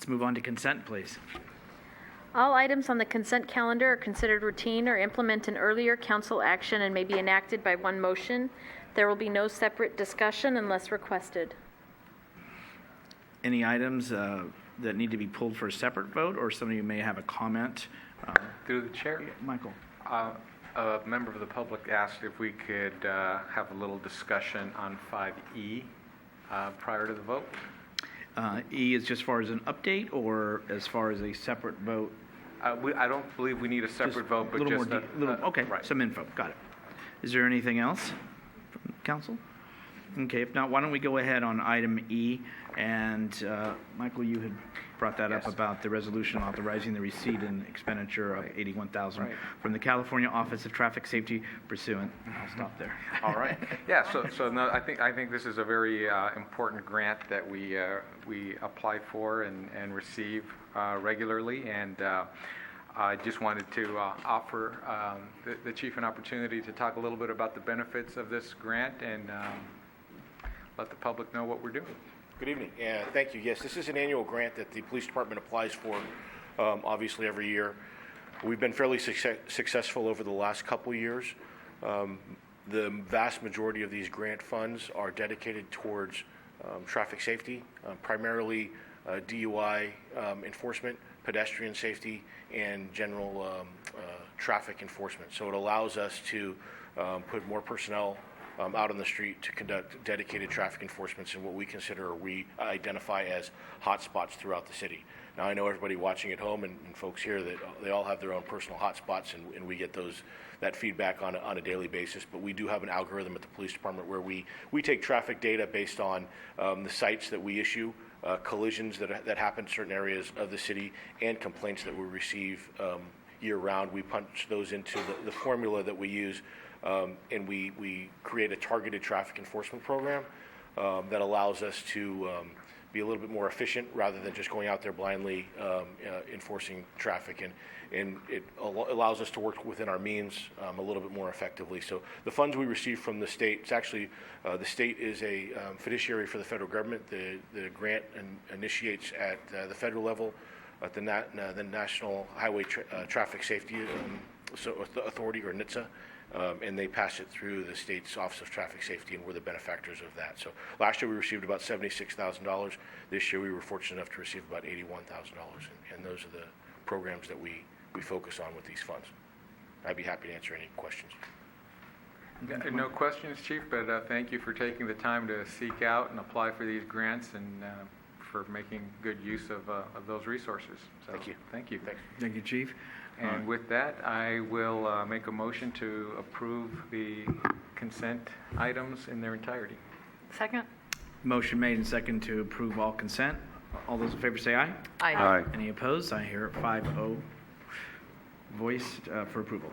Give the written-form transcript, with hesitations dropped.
Let's move on to consent, please. All items on the consent calendar are considered routine or implement an earlier council action and may be enacted by one motion. There will be no separate discussion unless requested. Any items that need to be pulled for a separate vote, or somebody who may have a comment? Through the chair, Michael. a member of the public asked if we could have a little discussion on 5E prior to the vote. E is just far as an update, or as far as a separate vote? I don't believe we need a separate vote, but little just more okay, right. Some info. Got it. Is there anything else from council? Okay, if not, why don't we go ahead on item E? And Michael, you had brought that up about the resolution authorizing the receipt and expenditure of $81,000 from the California Office of Traffic Safety pursuant. I'll stop there. All right. Yeah. So no, I think this is a very important grant that we apply for and receive regularly, and I just wanted to offer the chief an opportunity to talk a little bit about the benefits of this grant and let the public know what we're doing. Good evening. Thank you. Yes, this is an annual grant that the police department applies for, obviously every year. We've been fairly successful over the last couple years. The vast majority of these grant funds are dedicated towards traffic safety, primarily DUI enforcement, pedestrian safety, and general traffic enforcement. So it allows us to put more personnel out on the street to conduct dedicated traffic enforcements in what we consider or we identify as hotspots throughout the city. Now, I know everybody watching at home and folks here that they all have their own personal hotspots, and we get that feedback on a daily basis. But we do have an algorithm at the police department where we take traffic data based on the sites that we issue, collisions that happen in certain areas of the city, and complaints that we receive year-round. We punch those into the formula that we use. And we create a targeted traffic enforcement program that allows us to be a little bit more efficient rather than just going out there blindly enforcing traffic. And it allows us to work within our means a little bit more effectively. So the funds we receive from the state, it's actually, the state is a fiduciary for the federal government. The grant initiates at the federal level at the National Highway Traffic Safety Authority, or NHTSA. And they pass it through the state's Office of Traffic Safety, and we're the benefactors of that. So last year we received about $76,000. This year we were fortunate enough to receive about $81,000, and those are the programs that we focus on with these funds. I'd be happy to answer any questions. No questions, Chief, but thank you for taking the time to seek out and apply for these grants and for making good use of those resources. So, thank you. Thank you. Thank you, Chief. And with that, I will make a motion to approve the consent items in their entirety. Second? Motion made and second to approve all consent. All those in favor say aye. Aye. Any opposed? I hear 5-0 voiced for approval.